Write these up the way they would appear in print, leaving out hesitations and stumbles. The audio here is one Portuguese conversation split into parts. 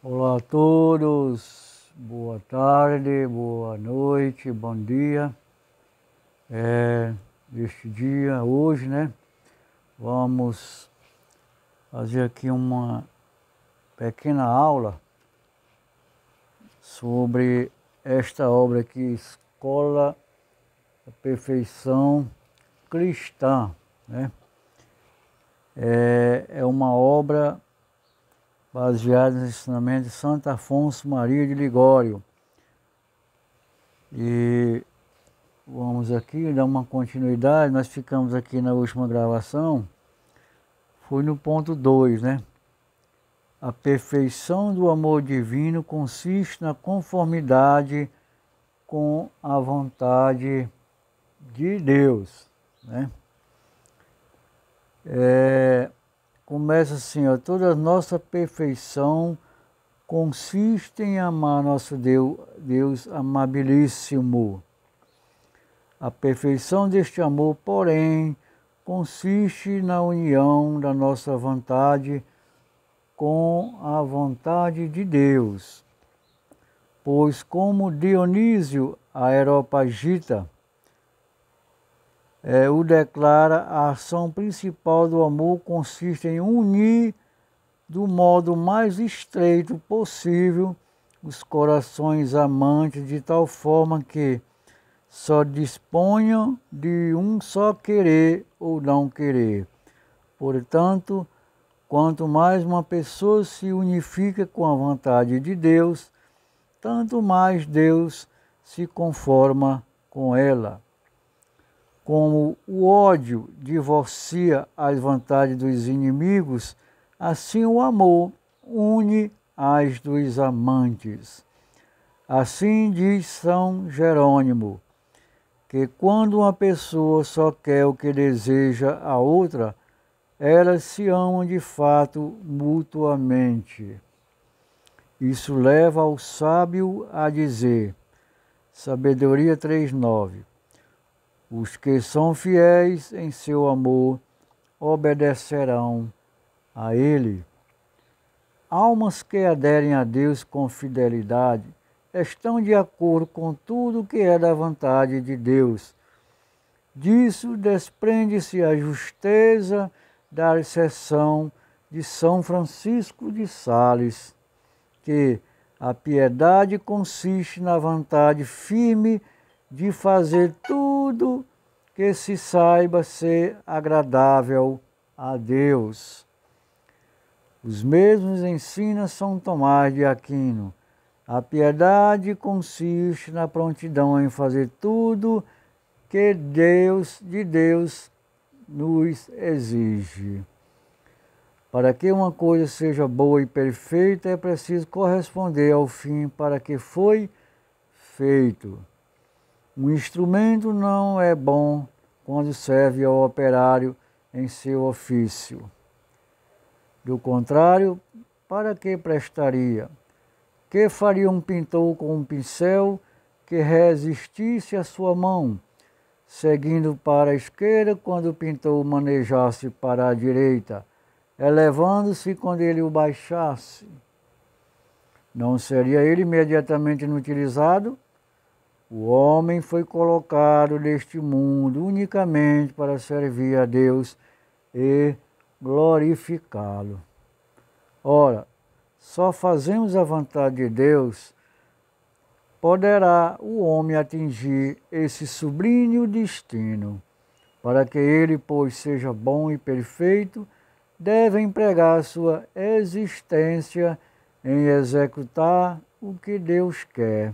Olá a todos, boa tarde, boa noite, bom dia. Neste dia, hoje, vamos fazer aqui uma pequena aula sobre esta obra aqui, Escola da Perfeição Cristã, né? É uma obra baseada no ensinamento de Santo Afonso Maria de Ligório. E vamos aqui dar uma continuidade. Nós ficamos aqui na última gravação, foi no ponto 2, né? A perfeição do amor divino consiste na conformidade com a vontade de Deus, né? Começa assim, ó: toda nossa perfeição consiste em amar nosso Deus amabilíssimo. A perfeição deste amor, porém, consiste na união da nossa vontade com a vontade de Deus. Pois, como Dionísio Areopagita o declara, a ação principal do amor consiste em unir do modo mais estreito possível os corações amantes, de tal forma que só disponham de um só querer ou não querer. Portanto, quanto mais uma pessoa se unifica com a vontade de Deus, tanto mais Deus se conforma com ela. Como o ódio divorcia as vontades dos inimigos, assim o amor une as dos amantes. Assim diz São Jerônimo, que quando uma pessoa só quer o que deseja a outra, elas se amam de fato mutuamente. Isso leva ao sábio a dizer, Sabedoria 3:9, os que são fiéis em seu amor obedecerão a ele. Almas que aderem a Deus com fidelidade estão de acordo com tudo que é da vontade de Deus. Disso desprende-se a justeza da asserção de São Francisco de Sales, que a piedade consiste na vontade firme de fazer tudo que se saiba ser agradável a Deus. Os mesmos ensina São Tomás de Aquino. A piedade consiste na prontidão em fazer tudo que de Deus nos exige. Para que uma coisa seja boa e perfeita, é preciso corresponder ao fim para que foi feito. Um instrumento não é bom quando serve ao operário em seu ofício. Do contrário, para que prestaria? Que faria um pintor com um pincel que resistisse à sua mão, seguindo para a esquerda quando o pintor manejasse para a direita, elevando-se quando ele o baixasse? Não seria ele imediatamente inutilizado? O homem foi colocado neste mundo unicamente para servir a Deus e glorificá-lo. Ora, só fazemos a vontade de Deus, poderá o homem atingir esse sublime destino. Para que ele, pois, seja bom e perfeito, deve empregar sua existência em executar o que Deus quer.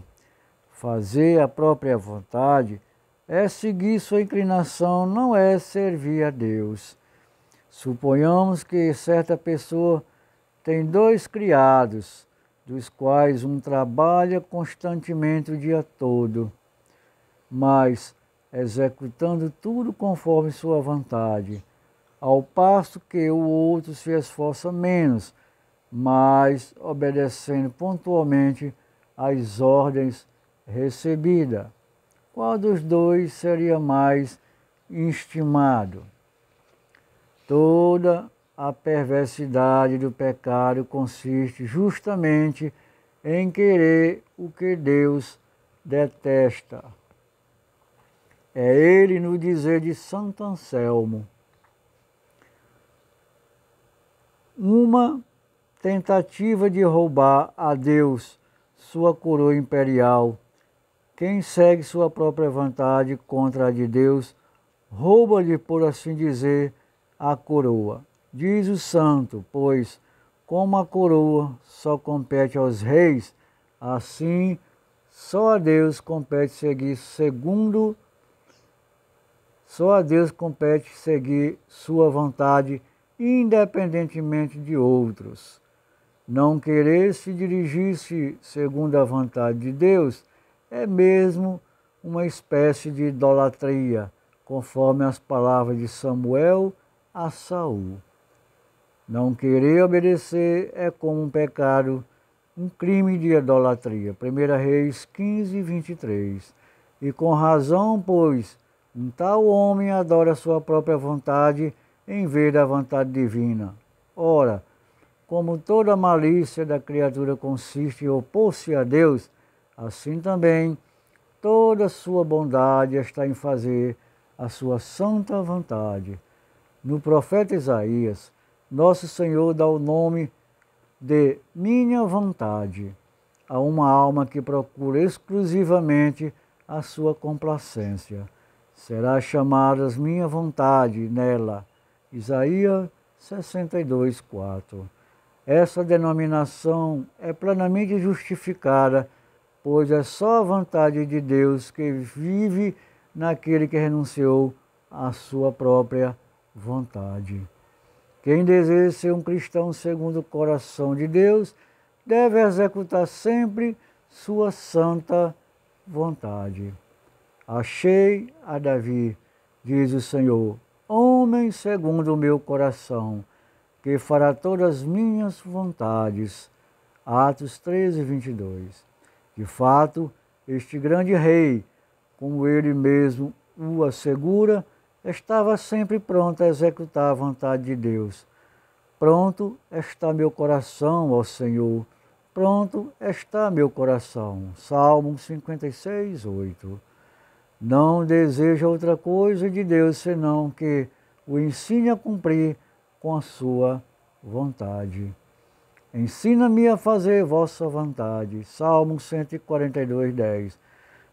Fazer a própria vontade é seguir sua inclinação, não é servir a Deus. Suponhamos que certa pessoa tem 2 criados, dos quais um trabalha constantemente o dia todo, mas executando tudo conforme sua vontade, ao passo que o outro se esforça menos, mas obedecendo pontualmente às ordens recebidas. Qual dos 2 seria mais estimado? Toda a perversidade do pecado consiste justamente em querer o que Deus detesta. É ele no dizer de Santo Anselmo: uma tentativa de roubar a Deus sua coroa imperial. Quem segue sua própria vontade contra a de Deus, rouba-lhe, por assim dizer, a coroa. Diz o santo, pois, como a coroa só compete aos reis, assim só a Deus compete seguir sua vontade, independentemente de outros. Não querer se dirigir-se segundo a vontade de Deus é mesmo uma espécie de idolatria, conforme as palavras de Samuel a Saul. Não querer obedecer é como um pecado, um crime de idolatria. 1 Reis 15, 23. E com razão, pois, um tal homem adora sua própria vontade em vez da vontade divina. Ora, como toda malícia da criatura consiste em opor-se a Deus, assim também toda sua bondade está em fazer a sua santa vontade. No profeta Isaías, nosso Senhor dá o nome de minha vontade a uma alma que procura exclusivamente a sua complacência. Será chamada minha vontade nela. Isaías 62, 4. Essa denominação é plenamente justificada, pois é só a vontade de Deus que vive naquele que renunciou à sua própria vontade. Quem deseja ser um cristão segundo o coração de Deus deve executar sempre sua santa vontade. Achei a Davi, diz o Senhor, homem segundo o meu coração, que fará todas as minhas vontades. Atos 13, 22. De fato, este grande rei, como ele mesmo o assegura, estava sempre pronto a executar a vontade de Deus. Pronto está meu coração, ó Senhor, pronto está meu coração. Salmo 56, 8. Não deseja outra coisa de Deus senão que o ensine a cumprir com a sua vontade. Ensina-me a fazer vossa vontade. Salmo 142, 10.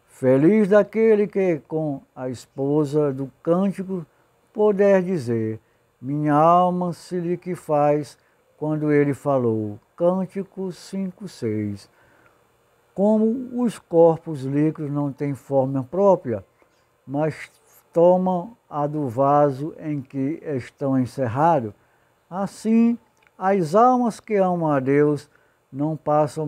Feliz daquele que, com a esposa do cântico, puder dizer: minha alma se lhe que faz quando ele falou. Cântico 5, 6. Como os corpos líquidos não têm forma própria, mas tomam a do vaso em que estão encerrados, assim as almas que amam a Deus não possuem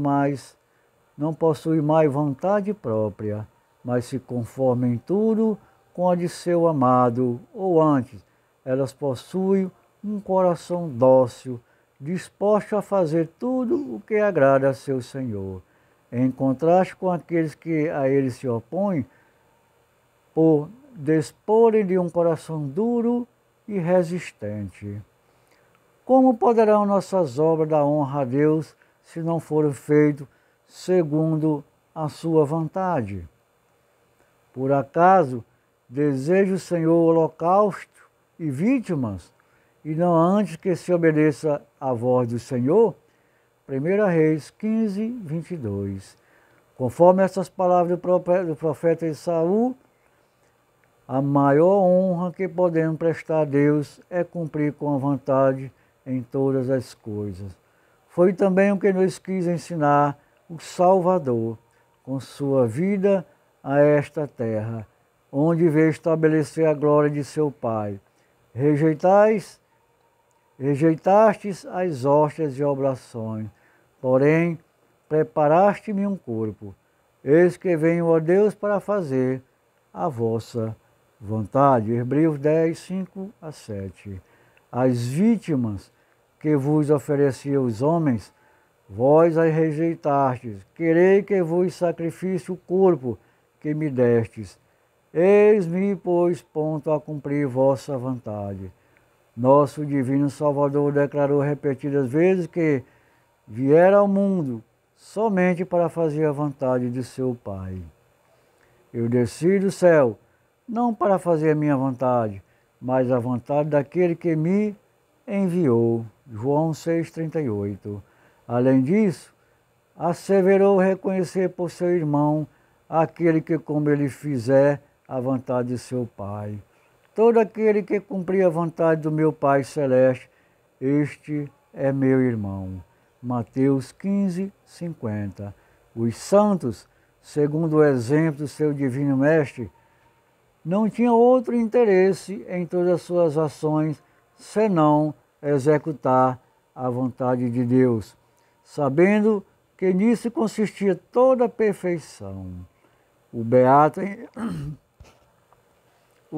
mais vontade própria, mas se conformam em tudo com a de seu amado, ou antes, elas possuem um coração dócil, disposto a fazer tudo o que agrada a seu Senhor, em contraste com aqueles que a ele se opõem, por disporem de um coração duro e resistente. Como poderão nossas obras dar honra a Deus se não forem feitas segundo a sua vontade? Por acaso deseja o Senhor holocausto e vítimas, e não antes que se obedeça à voz do Senhor? 1 Reis 15, 22. Conforme essas palavras do profeta Esaú, a maior honra que podemos prestar a Deus é cumprir com a vontade em todas as coisas. Foi também o que nos quis ensinar o Salvador, com sua vida a esta terra, onde veio estabelecer a glória de seu Pai. Rejeitastes as hóstias e oblações, porém preparaste-me um corpo. Eis que venho, ó Deus, para fazer a vossa vontade. Hebreus 10, 5 a 7. As vítimas que vos ofereci os homens, vós as rejeitastes. Querei que vos sacrifique o corpo que me destes. Eis-me, pois, pronto a cumprir vossa vontade. Nosso divino Salvador declarou repetidas vezes que viera ao mundo somente para fazer a vontade de seu Pai. Eu desci do céu, não para fazer a minha vontade, mas a vontade daquele que me enviou. João 6,38. Além disso, asseverou reconhecer por seu irmão aquele que, como ele fizer, a vontade de seu Pai. Todo aquele que cumprir a vontade do meu Pai Celeste, este é meu irmão. Mateus 15:50. Os santos, segundo o exemplo do seu divino mestre, não tinham outro interesse em todas as suas ações, senão executar a vontade de Deus, sabendo que nisso consistia toda a perfeição. O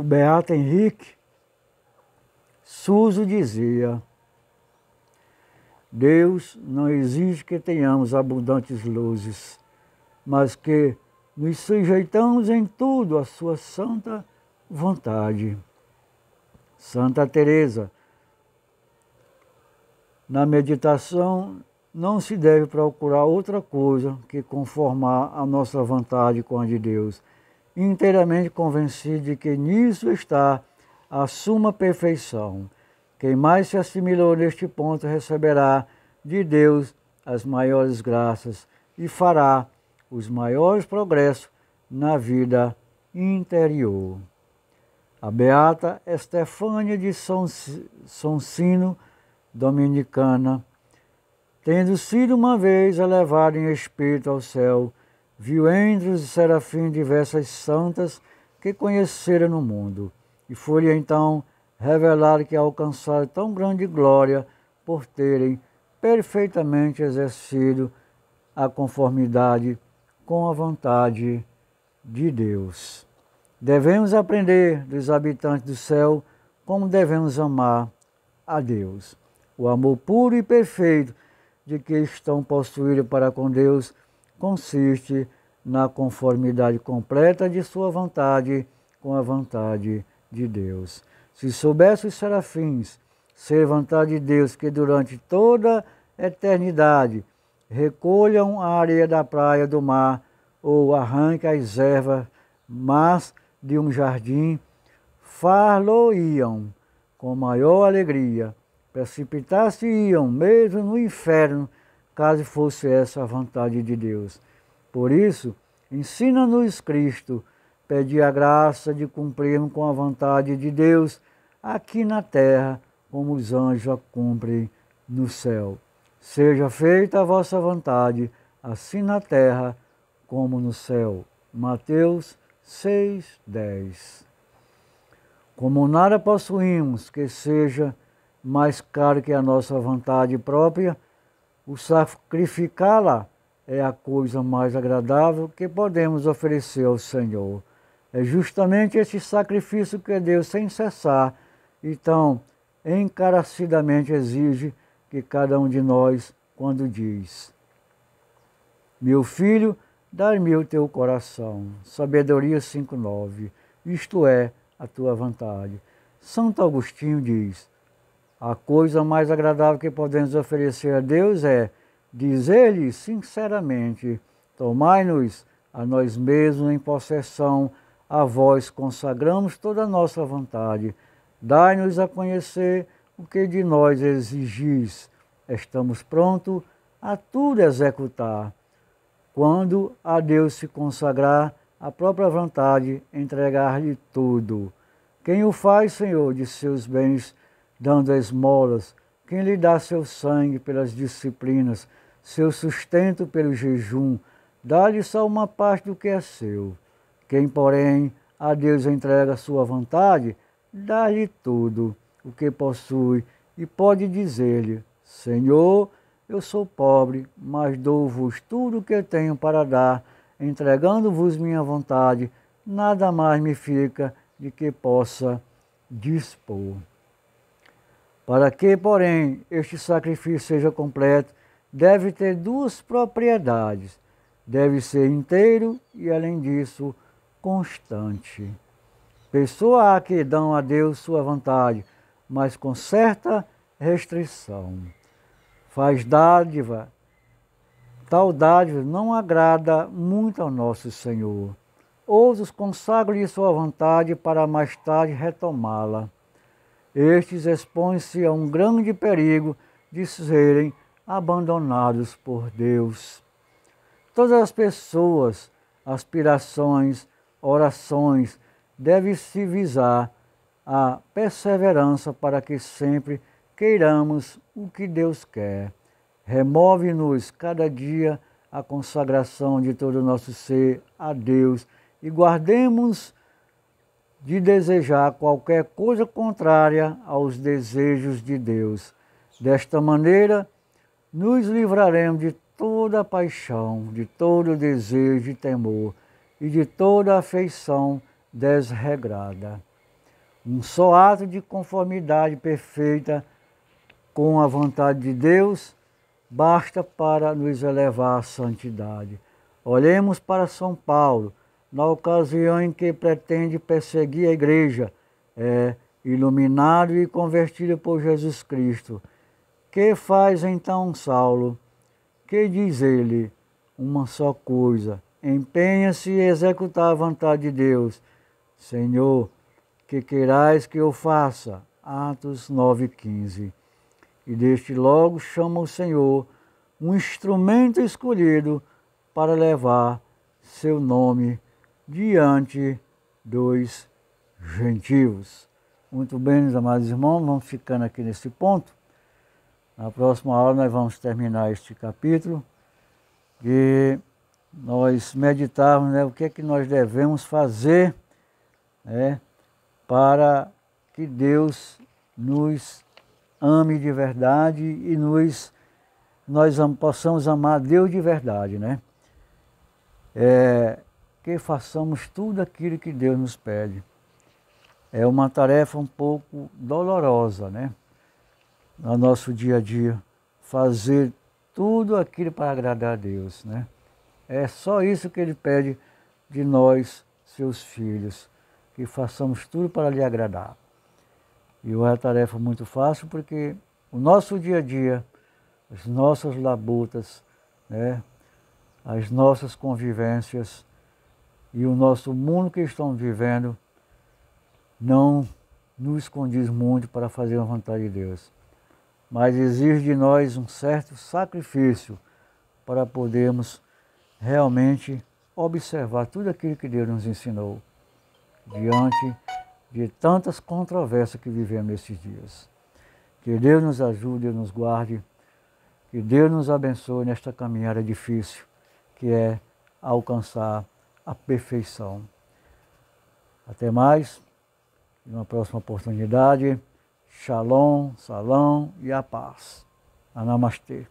Beato Henrique Suso dizia: Deus não exige que tenhamos abundantes luzes, mas que nos sujeitamos em tudo à sua santa vontade. Santa Teresa, na meditação, não se deve procurar outra coisa que conformar a nossa vontade com a de Deus, inteiramente convencido de que nisso está a suma perfeição. Quem mais se assimilou neste ponto receberá de Deus as maiores graças e fará os maiores progressos na vida interior. A beata Estefânia de Sonsino, dominicana, tendo sido uma vez elevada em espírito ao céu, viu entre os serafins diversas santas que conhecera no mundo, e foi-lhe então revelado que alcançaram tão grande glória por terem perfeitamente exercido a conformidade com a vontade de Deus. Devemos aprender dos habitantes do céu como devemos amar a Deus. O amor puro e perfeito de que estão possuídos para com Deus consiste na conformidade completa de sua vontade com a vontade de Deus. Se soubesse os serafins ser vontade de Deus que durante toda a eternidade recolham a areia da praia do mar ou arranquem as ervas mas de um jardim, far-lo-iam com maior alegria, precipitar-se-iam mesmo no inferno, caso fosse essa a vontade de Deus. Por isso, ensina-nos Cristo, pedir a graça de cumprirmos com a vontade de Deus aqui na terra, como os anjos a cumprem no céu. Seja feita a vossa vontade, assim na terra como no céu. Mateus 6:10. Como nada possuímos que seja mais caro que a nossa vontade própria, o sacrificá-la é a coisa mais agradável que podemos oferecer ao Senhor. É justamente esse sacrifício que Deus, sem cessar, e tão encarecidamente exige que cada um de nós, quando diz: meu filho, dá-me o teu coração. Sabedoria 5:9. Isto é a tua vontade. Santo Agostinho diz: a coisa mais agradável que podemos oferecer a Deus é dizer-lhe sinceramente: tomai-nos a nós mesmos em possessão, a vós consagramos toda a nossa vontade. Dai-nos a conhecer o que de nós exigis. Estamos prontos a tudo executar. Quando a Deus se consagrar a própria vontade, entregar-lhe tudo. Quem o faz, Senhor, de seus bens, dando esmolas, quem lhe dá seu sangue pelas disciplinas, seu sustento pelo jejum, dá-lhe só uma parte do que é seu. Quem, porém, a Deus entrega sua vontade, dá-lhe tudo o que possui e pode dizer-lhe: Senhor, eu sou pobre, mas dou-vos tudo o que tenho para dar, entregando-vos minha vontade, nada mais me fica de que possa dispor. Para que, porém, este sacrifício seja completo, deve ter duas propriedades. Deve ser inteiro e, além disso, constante. Pessoa há que dão a Deus sua vontade, mas com certa restrição. Faz dádiva, tal dádiva não agrada muito ao nosso Senhor. Outros consagram-lhe sua vontade para mais tarde retomá-la. Estes expõem-se a um grande perigo de serem abandonados por Deus. Todas as pessoas, aspirações, orações, devem-se visar a perseverança para que sempre queiramos o que Deus quer. Remove-nos cada dia a consagração de todo o nosso ser a Deus e guardemos de desejar qualquer coisa contrária aos desejos de Deus. Desta maneira, nos livraremos de toda paixão, de todo desejo e temor e de toda afeição desregrada. Um só ato de conformidade perfeita com a vontade de Deus basta para nos elevar à santidade. Olhemos para São Paulo, na ocasião em que pretende perseguir a igreja, iluminado e convertido por Jesus Cristo. Que faz então Saulo? Que diz ele? Uma só coisa: empenha-se em executar a vontade de Deus. Senhor, que queirais que eu faça? Atos 9,15. E deste logo chama o Senhor um instrumento escolhido para levar seu nome diante dos gentios. Muito bem, meus amados irmãos, vamos ficando aqui nesse ponto. Na próxima aula nós vamos terminar este capítulo e nós meditarmos, o que é que nós devemos fazer, para que Deus nos ame de verdade e nós possamos amar Deus de verdade, que façamos tudo aquilo que Deus nos pede. É uma tarefa um pouco dolorosa, no nosso dia a dia, fazer tudo aquilo para agradar a Deus, É só isso que Ele pede de nós, seus filhos, que façamos tudo para lhe agradar. E é uma tarefa muito fácil porque o nosso dia a dia, as nossas labutas, as nossas convivências e o nosso mundo que estamos vivendo não nos condiz muito para fazer a vontade de Deus, mas exige de nós um certo sacrifício para podermos realmente observar tudo aquilo que Deus nos ensinou diante de tantas controvérsias que vivemos nesses dias. Que Deus nos ajude e nos guarde, que Deus nos abençoe nesta caminhada difícil, que é alcançar a perfeição. Até mais, em uma próxima oportunidade. Shalom, salam e a paz. Namastê.